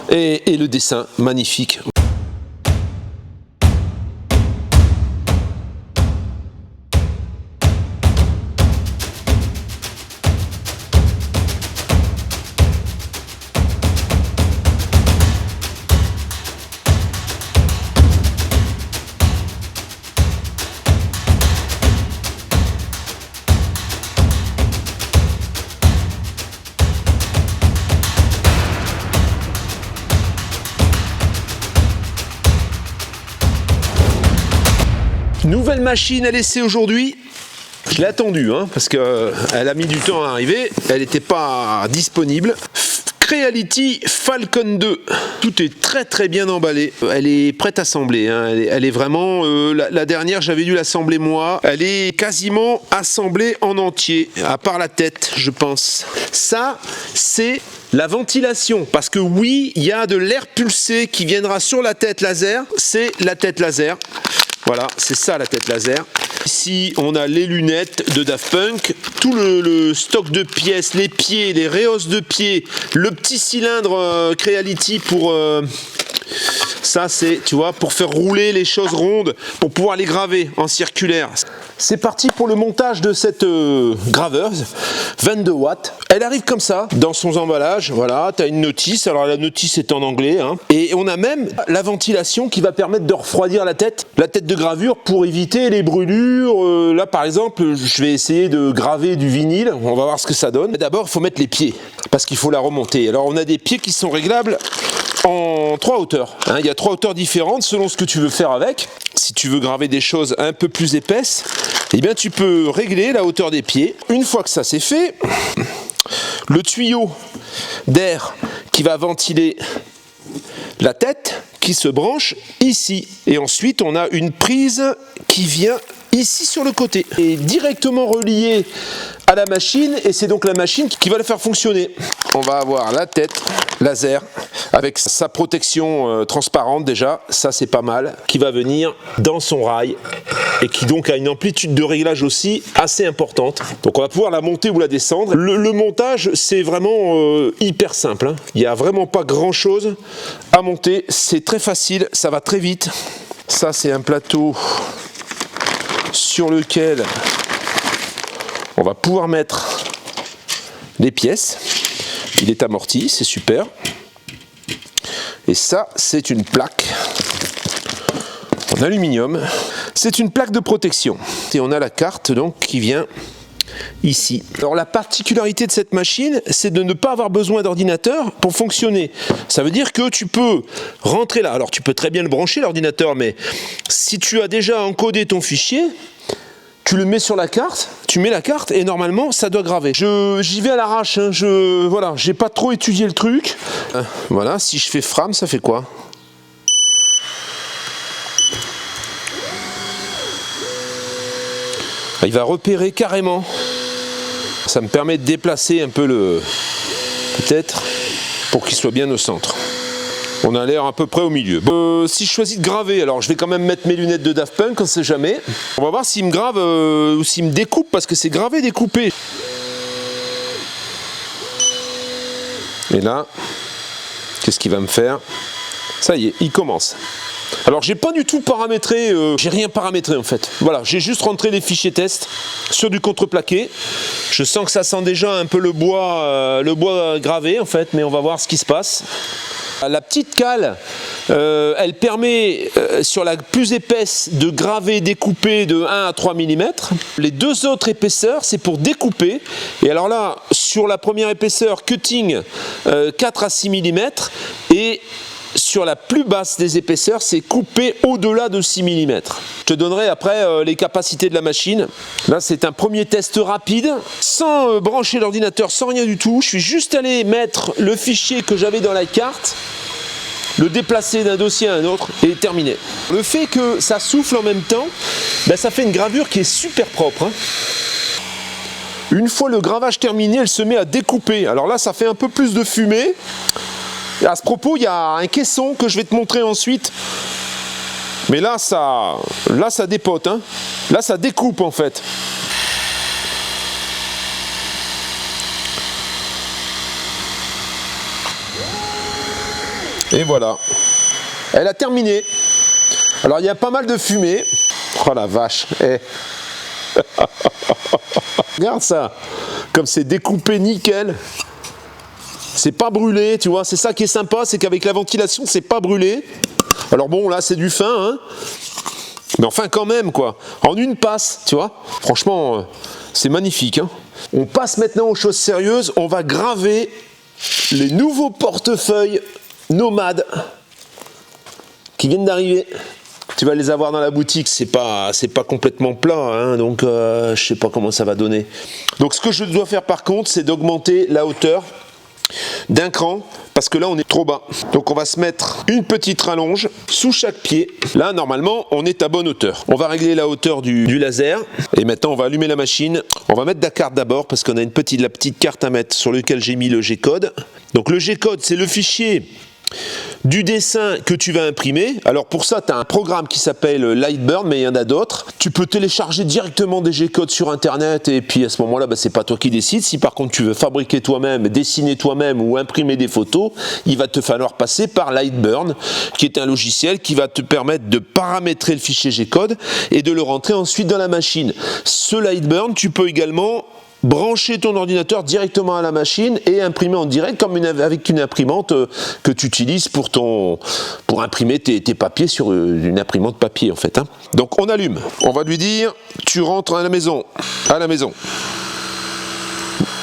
et le dessin magnifique. Nouvelle machine à laisser aujourd'hui. Je l'ai attendue parce qu'elle a mis du temps à arriver. Elle n'était pas disponible. Creality Falcon 2. Tout est très bien emballé. Elle est prête à assembler. Elle est vraiment... la dernière, j'avais dû l'assembler moi. Elle est quasiment assemblée en entier, à part la tête, je pense. Ça, c'est la ventilation. Parce que oui, il y a de l'air pulsé qui viendra sur la tête laser. C'est la tête laser. Voilà, c'est ça la tête laser. Ici, on a les lunettes de Daft Punk, tout le stock de pièces, les pieds, les rehausses de pieds, le petit cylindre Creality pour... ça, c'est, tu vois, pour faire rouler les choses rondes, pour pouvoir les graver en circulaire. C'est parti pour le montage de cette graveuse, 22 watts. Elle arrive comme ça, dans son emballage, voilà, tu as une notice, alors la notice est en anglais, et on a même la ventilation qui va permettre de refroidir la tête de gravure pour éviter les brûlures. Là, par exemple, je vais essayer de graver du vinyle, on va voir ce que ça donne. D'abord, il faut mettre les pieds, parce qu'il faut la remonter. Alors, on a des pieds qui sont réglables en 3 hauteurs. Il y a 3 hauteurs différentes selon ce que tu veux faire avec. Si tu veux graver des choses un peu plus épaisses, eh bien tu peux régler la hauteur des pieds. Une fois que ça c'est fait, le tuyau d'air qui va ventiler la tête qui se branche ici. Et ensuite on a une prise qui vient ici sur le côté et directement reliée à la machine, et c'est donc la machine qui va le faire fonctionner. On va avoir la tête laser avec sa protection transparente déjà, ça c'est pas mal, qui va venir dans son rail et qui donc a une amplitude de réglage aussi assez importante. Donc on va pouvoir la monter ou la descendre. Le montage c'est vraiment hyper simple, il n'y a vraiment pas grand chose à monter, c'est très facile, ça va très vite. Ça c'est un plateau sur lequel on va pouvoir mettre les pièces. Il est amorti, c'est super. Et ça, c'est une plaque en aluminium. C'est une plaque de protection. Et on a la carte donc qui vient ici. Alors la particularité de cette machine, c'est de ne pas avoir besoin d'ordinateur pour fonctionner. Ça veut dire que tu peux rentrer là. Alors tu peux très bien le brancher l'ordinateur, mais si tu as déjà encodé ton fichier, tu le mets sur la carte, tu mets la carte et normalement ça doit graver. J'y vais à l'arrache, voilà, j'ai pas trop étudié le truc. Voilà, si je fais frame, ça fait quoi? Il va repérer carrément. Ça me permet de déplacer un peu peut-être, pour qu'il soit bien au centre. On a l'air à peu près au milieu. Si je choisis de graver, alors je vais quand même mettre mes lunettes de Daft Punk, on ne sait jamais. On va voir s'il me grave ou s'il me découpe, parce que c'est gravé, découpé. Et là, qu'est-ce qu'il va me faire? Ça y est, il commence. Alors j'ai pas du tout paramétré, j'ai rien paramétré en fait. Voilà, j'ai juste rentré les fichiers test sur du contreplaqué. Je sens que ça sent déjà un peu le bois gravé en fait, mais on va voir ce qui se passe. La petite cale, elle permet sur la plus épaisse de graver, découper de 1 à 3 mm. Les deux autres épaisseurs, c'est pour découper. Et alors là, sur la première épaisseur, cutting 4 à 6 mm. Et sur la plus basse des épaisseurs, c'est coupé au-delà de 6 mm. Je te donnerai après les capacités de la machine. Là, c'est un premier test rapide, sans brancher l'ordinateur, sans rien du tout. Je suis juste allé mettre le fichier que j'avais dans la carte, le déplacer d'un dossier à un autre et terminé. Le fait que ça souffle en même temps, ben, ça fait une gravure qui est super propre. Une fois le gravage terminé, elle se met à découper. Alors là, ça fait un peu plus de fumée. Et à ce propos, il y a un caisson que je vais te montrer ensuite. Mais là, ça dépote. Là, ça découpe en fait. Et voilà. Elle a terminé. Alors il y a pas mal de fumée. Oh la vache. Eh. Regarde ça. Comme c'est découpé nickel. C'est pas brûlé, tu vois. C'est ça qui est sympa, c'est qu'avec la ventilation, c'est pas brûlé. Alors bon, là c'est du fin, hein. Mais enfin quand même, quoi. En une passe, tu vois. Franchement, c'est magnifique, hein. On passe maintenant aux choses sérieuses. On va graver les nouveaux portefeuilles nomades qui viennent d'arriver. Tu vas les avoir dans la boutique, c'est pas complètement plat, hein, donc je sais pas comment ça va donner. Donc ce que je dois faire par contre, c'est d'augmenter la hauteur d'un cran, parce que là on est trop bas. Donc on va se mettre une petite rallonge sous chaque pied. Là normalement on est à bonne hauteur. On va régler la hauteur du laser, et maintenant on va allumer la machine. On va mettre la carte d'abord, parce qu'on a la petite carte à mettre sur laquelle j'ai mis le G-code. Donc le G-code, c'est le fichier du dessin que tu vas imprimer. Alors pour ça, tu as un programme qui s'appelle Lightburn, mais il y en a d'autres. Tu peux télécharger directement des G-codes sur internet, et puis à ce moment-là, c'est pas toi qui décides. Si par contre tu veux fabriquer toi-même, dessiner toi-même ou imprimer des photos, il va te falloir passer par Lightburn, qui est un logiciel qui va te permettre de paramétrer le fichier G-code et de le rentrer ensuite dans la machine. Ce Lightburn, tu peux également brancher ton ordinateur directement à la machine et imprimer en direct comme avec une imprimante que tu utilises pour imprimer tes papiers sur une imprimante papier en fait, hein. Donc on allume, on va lui dire tu rentres à la maison,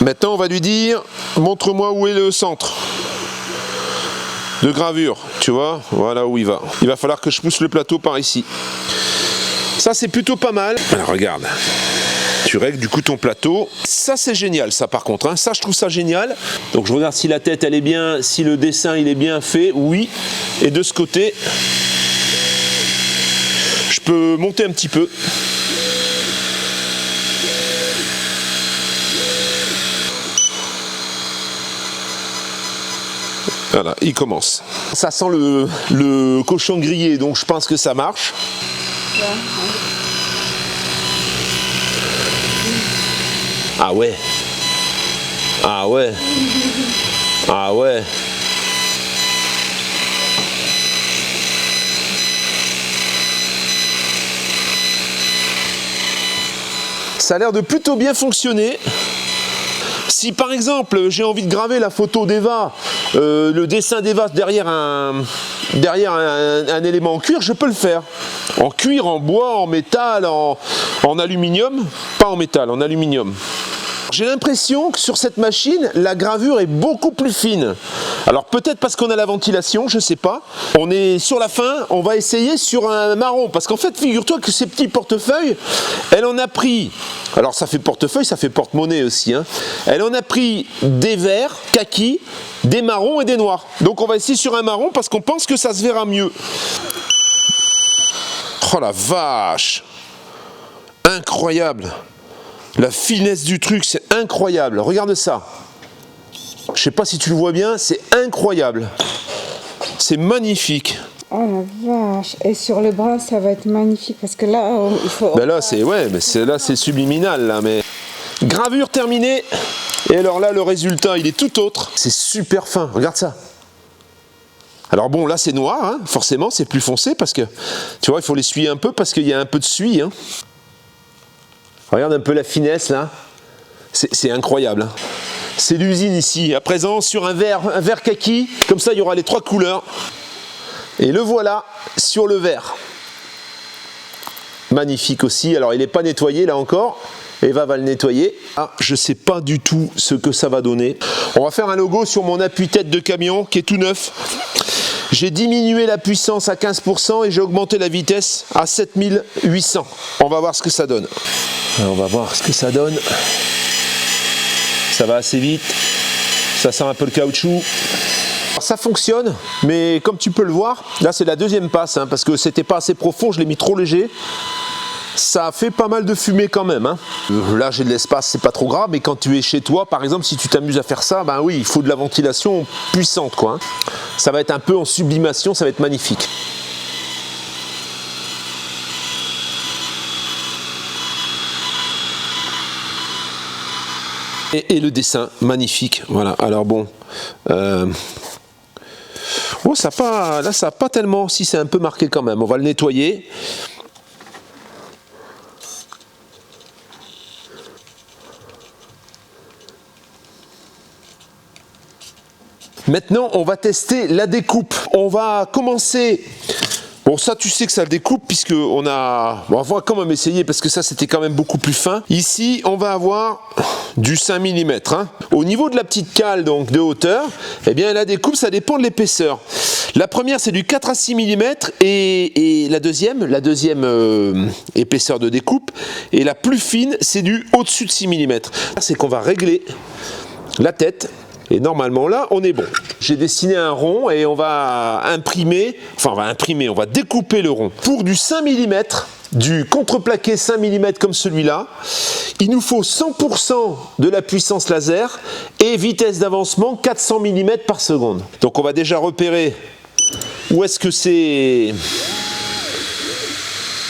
Maintenant on va lui dire montre-moi où est le centre de gravure, tu vois, voilà où il va. Il va falloir que je pousse le plateau par ici. Ça c'est plutôt pas mal. Alors regarde. Tu règles du coup ton plateau. Ça c'est génial ça par contre, hein. Ça je trouve ça génial. Donc je regarde si la tête elle est bien, si le dessin il est bien fait, oui. Et de ce côté, je peux monter un petit peu. Voilà, il commence. Ça sent le cochon grillé, donc je pense que ça marche. Ouais. Ah ouais. Ah ouais. Ah ouais. Ça a l'air de plutôt bien fonctionner. Si par exemple j'ai envie de graver la photo d'Eva, le dessin d'Eva derrière un élément en cuir, je peux le faire. En cuir, en bois, en métal, en aluminium. Pas en métal, en aluminium. J'ai l'impression que sur cette machine, la gravure est beaucoup plus fine. Alors peut-être parce qu'on a la ventilation, je sais pas. On est sur la fin, on va essayer sur un marron. Parce qu'en fait, figure-toi que ces petits portefeuilles, elle en a pris... Alors ça fait portefeuille, ça fait porte-monnaie aussi, hein. Elle en a pris des verts, kaki, des marrons et des noirs. Donc on va essayer sur un marron parce qu'on pense que ça se verra mieux. Oh la vache! Incroyable! La finesse du truc, c'est incroyable. Regarde ça. Je sais pas si tu le vois bien, c'est incroyable. C'est magnifique. Oh la vache. Et sur le bras, ça va être magnifique parce que là, il faut... Ben là, c'est c'est subliminal là, mais gravure terminée. Et alors là, le résultat, il est tout autre. C'est super fin. Regarde ça. Alors bon, là c'est noir, hein. Forcément, c'est plus foncé parce que tu vois, il faut l'essuyer un peu parce qu'il y a un peu de suie, hein. Regarde un peu la finesse là, c'est incroyable, hein. C'est l'usine ici, à présent sur un verre kaki, comme ça il y aura les trois couleurs. Et le voilà sur le verre. Magnifique aussi, alors il n'est pas nettoyé là encore, Eva va le nettoyer. Ah, je ne sais pas du tout ce que ça va donner. On va faire un logo sur mon appui-tête de camion qui est tout neuf. J'ai diminué la puissance à 15% et j'ai augmenté la vitesse à 7800. On va voir ce que ça donne. Alors on va voir ce que ça donne. Ça va assez vite. Ça sent un peu le caoutchouc. Alors ça fonctionne, mais comme tu peux le voir, là c'est la deuxième passe, hein, parce que c'était pas assez profond, je l'ai mis trop léger. Ça fait pas mal de fumée quand même, hein. Là j'ai de l'espace, c'est pas trop grave, mais quand tu es chez toi, par exemple, si tu t'amuses à faire ça, ben oui, il faut de la ventilation puissante, quoi, hein. Ça va être un peu en sublimation, ça va être magnifique. Et le dessin, magnifique, voilà. Alors bon, Oh, ça a pas, là, ça n'a pas tellement, si c'est un peu marqué quand même. On va le nettoyer. Maintenant, on va tester la découpe. On va commencer. Bon, ça, tu sais que ça découpe puisque on a. Bon, on va quand même essayer parce que ça, c'était quand même beaucoup plus fin. Ici, on va avoir du 5 mm. Hein. Au niveau de la petite cale, donc de hauteur, eh bien, la découpe, ça dépend de l'épaisseur. La première, c'est du 4 à 6 mm et la deuxième épaisseur de découpe. Et la plus fine, c'est du au-dessus de 6 mm. C'est qu'on va régler la tête. Et normalement là, on est bon. J'ai dessiné un rond et on va on va découper le rond. Pour du 5 mm, du contreplaqué 5 mm comme celui-là, il nous faut 100% de la puissance laser et vitesse d'avancement 400 mm par seconde. Donc on va déjà repérer où est-ce que c'est...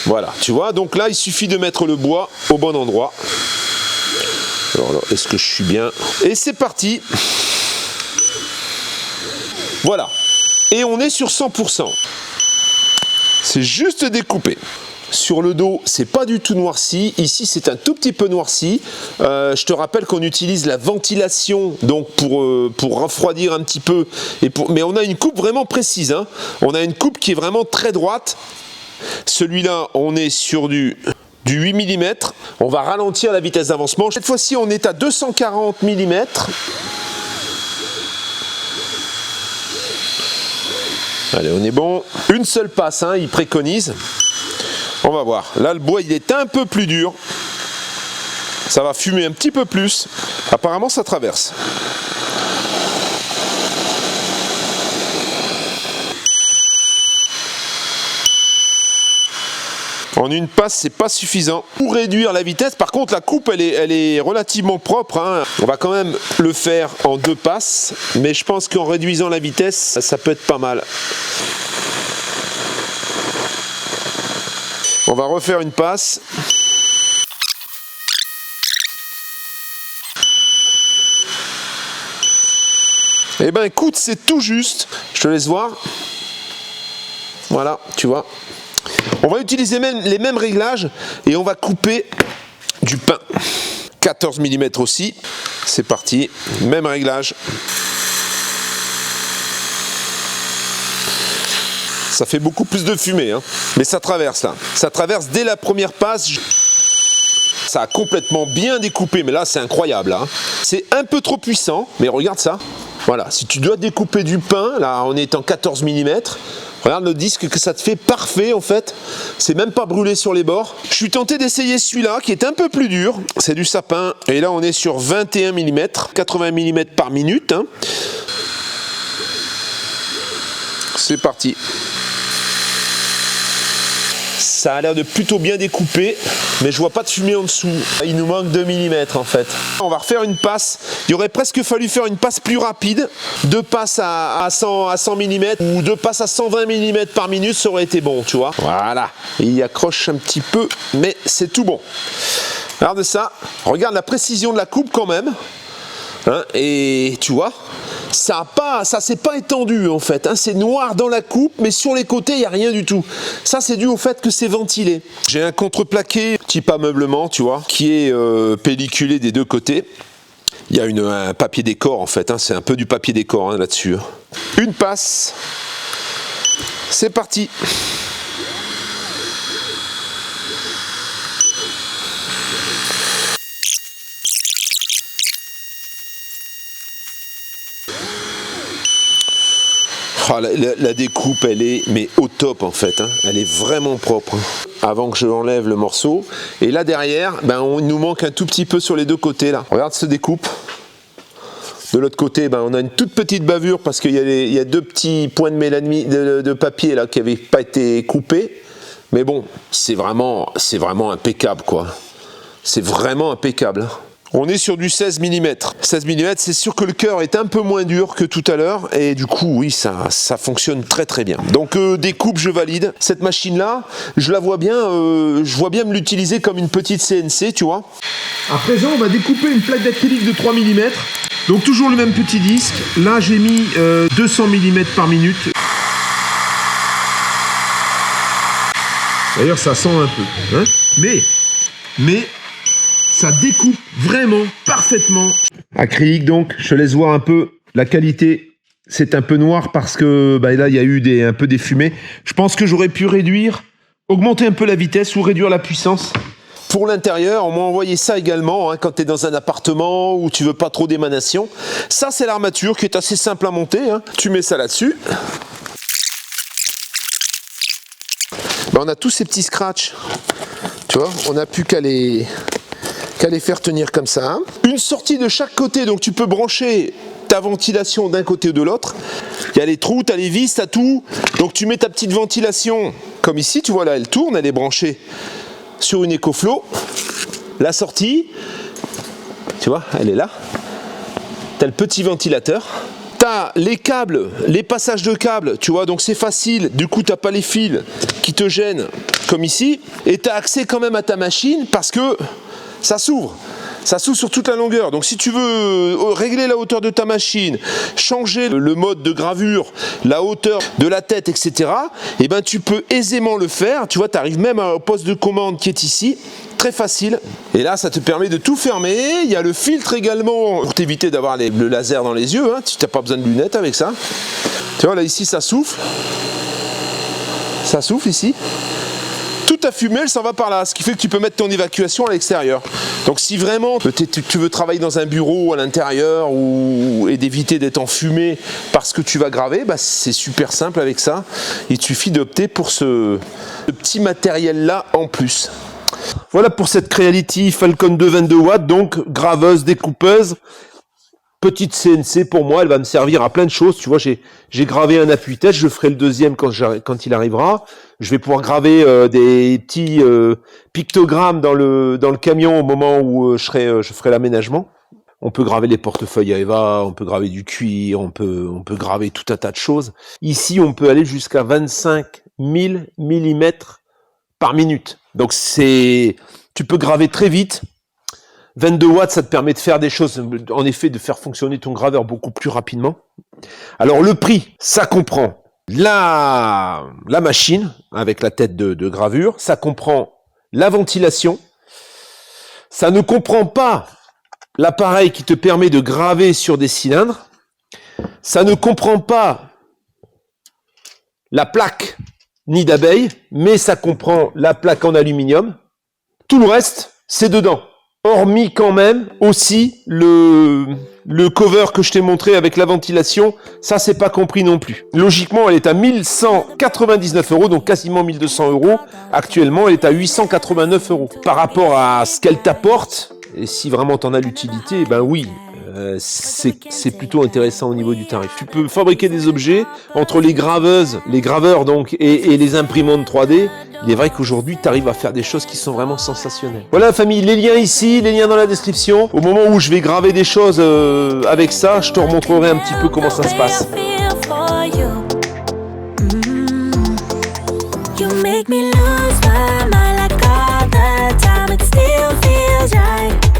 Voilà, tu vois, donc là il suffit de mettre le bois au bon endroit. Alors, est-ce que je suis bien? Et c'est parti. Voilà. Et on est sur 100%. C'est juste découpé. Sur le dos, c'est pas du tout noirci. Ici, c'est un tout petit peu noirci. Je te rappelle qu'on utilise la ventilation donc pour refroidir un petit peu. Mais on a une coupe vraiment précise. Hein. On a une coupe qui est vraiment très droite. Celui-là, on est sur du 8 mm. On va ralentir la vitesse d'avancement. Cette fois-ci, on est à 240 mm. Allez, on est bon. Une seule passe, hein, il préconise. On va voir. Là, le bois, il est un peu plus dur. Ça va fumer un petit peu plus. Apparemment, ça traverse. En une passe, c'est pas suffisant pour réduire la vitesse. Par contre, la coupe, elle est relativement propre. Hein. On va quand même le faire en 2 passes, mais je pense qu'en réduisant la vitesse, ça peut être pas mal. On va refaire une passe. Eh ben, écoute, c'est tout juste. Je te laisse voir. Voilà, tu vois. On va utiliser les mêmes réglages et on va couper du pain. 14 mm aussi. C'est parti. Même réglage. Ça fait beaucoup plus de fumée, hein. Mais ça traverse là. Ça traverse dès la première passe. Ça a complètement bien découpé, mais là c'est incroyable. Hein. C'est un peu trop puissant, mais regarde ça. Voilà, si tu dois découper du pain, là on est en 14 mm. Regarde le disque que ça te fait parfait en fait. C'est même pas brûlé sur les bords. Je suis tenté d'essayer celui-là qui est un peu plus dur. C'est du sapin. Et là on est sur 21 mm, 80 mm par minute. Hein. C'est parti. Ça a l'air de plutôt bien découper, mais je vois pas de fumée en dessous. Il nous manque 2 mm en fait. On va refaire une passe. Il aurait presque fallu faire une passe plus rapide. 2 passes à 100 mm ou 2 passes à 120 mm par minute, ça aurait été bon, tu vois. Voilà. Il y accroche un petit peu, mais c'est tout bon. Regarde ça. Regarde la précision de la coupe quand même. Hein, et tu vois, ça s'est pas étendu en fait, hein, c'est noir dans la coupe, mais sur les côtés il n'y a rien du tout. Ça c'est dû au fait que c'est ventilé. J'ai un contreplaqué type ameublement, tu vois, qui est pelliculé des deux côtés. Il y a un papier décor en fait, hein, c'est un peu du papier décor hein, là-dessus. Une passe, c'est parti. Oh, la découpe, elle est mais au top en fait, hein. Elle est vraiment propre. Hein. Avant que je enlève le morceau. Et là derrière, il nous manque un tout petit peu sur les deux côtés là. Regarde cette découpe. De l'autre côté, on a une toute petite bavure parce qu'il y a 2 petits points de mélamine, de papier là qui n'avaient pas été coupés. Mais bon, c'est vraiment impeccable quoi. C'est vraiment impeccable. On est sur du 16 mm. 16 mm, c'est sûr que le cœur est un peu moins dur que tout à l'heure. Et du coup, oui, ça fonctionne très très bien. Donc découpe, je valide. Cette machine-là, je la vois bien, je vois bien me l'utiliser comme une petite CNC, tu vois. À présent, on va découper une plaque d'acrylique de 3 mm. Donc toujours le même petit disque. Là j'ai mis 200 mm par minute. D'ailleurs ça sent un peu. Hein, mais ça découpe vraiment parfaitement. Acrylique donc, je te laisse voir un peu la qualité. C'est un peu noir parce que là il y a eu un peu des fumées. Je pense que j'aurais pu augmenter un peu la vitesse ou réduire la puissance. Pour l'intérieur, on m'a envoyé ça également, hein, quand tu es dans un appartement où tu veux pas trop d'émanation. Ça, c'est l'armature qui est assez simple à monter. Hein. Tu mets ça là-dessus. On a tous ces petits scratchs. Tu vois, on n'a plus qu'à les faire tenir comme ça. Hein. Une sortie de chaque côté, donc tu peux brancher ta ventilation d'un côté ou de l'autre. Il y a les trous, tu as les vis, tu as tout. Donc tu mets ta petite ventilation comme ici, tu vois là, elle tourne, elle est branchée sur une EcoFlow. La sortie, tu vois, elle est là. Tu as le petit ventilateur. Tu as les câbles, les passages de câbles, tu vois, donc c'est facile. Du coup, tu n'as pas les fils qui te gênent comme ici. Et tu as accès quand même à ta machine parce que ça s'ouvre. Ça s'ouvre sur toute la longueur. Donc si tu veux régler la hauteur de ta machine, changer le mode de gravure, la hauteur de la tête, etc., eh ben, tu peux aisément le faire. Tu vois, tu arrives même au poste de commande qui est ici. Très facile. Et là, ça te permet de tout fermer. Il y a le filtre également pour t'éviter d'avoir le laser dans les yeux. Hein. Tu n'as pas besoin de lunettes avec ça. Tu vois, là, ici, ça souffle. Ça souffle ici. Toute ta fumée, elle s'en va par là, ce qui fait que tu peux mettre ton évacuation à l'extérieur. Donc si vraiment tu veux travailler dans un bureau à l'intérieur et d'éviter d'être en fumée parce que tu vas graver, c'est super simple avec ça. Il suffit d'opter pour ce petit matériel-là en plus. Voilà pour cette Creality Falcon 2 22 watts, donc graveuse, découpeuse. Petite CNC pour moi, elle va me servir à plein de choses. Tu vois, j'ai gravé un appuie-tête, je ferai le deuxième quand il arrivera. Je vais pouvoir graver des petits pictogrammes dans le camion au moment où je ferai l'aménagement. On peut graver les portefeuilles à Eva, on peut graver du cuir, on peut graver tout un tas de choses. Ici, on peut aller jusqu'à 25 000 mm par minute. Donc tu peux graver très vite. 22 watts, ça te permet de faire des choses, en effet, de faire fonctionner ton graveur beaucoup plus rapidement. Alors le prix, ça comprend la machine avec la tête de gravure, ça comprend la ventilation, ça ne comprend pas l'appareil qui te permet de graver sur des cylindres, ça ne comprend pas la plaque nid d'abeille, mais ça comprend la plaque en aluminium. Tout le reste, c'est dedans. Hormis quand même aussi le cover que je t'ai montré avec la ventilation, ça c'est pas compris non plus. Logiquement, elle est à 1199 €, donc quasiment 1200 €. Actuellement, elle est à 889 €. Par rapport à ce qu'elle t'apporte, et si vraiment t'en as l'utilité, ben oui, c'est plutôt intéressant au niveau du tarif. Tu peux fabriquer des objets entre les graveuses, les graveurs donc, et les imprimantes 3D. Il est vrai qu'aujourd'hui, tu arrives à faire des choses qui sont vraiment sensationnelles. Voilà la famille, les liens ici, les liens dans la description. Au moment où je vais graver des choses avec ça, je te remontrerai un petit peu comment ça se passe. You make me lose my mind like all the time. It still feels right.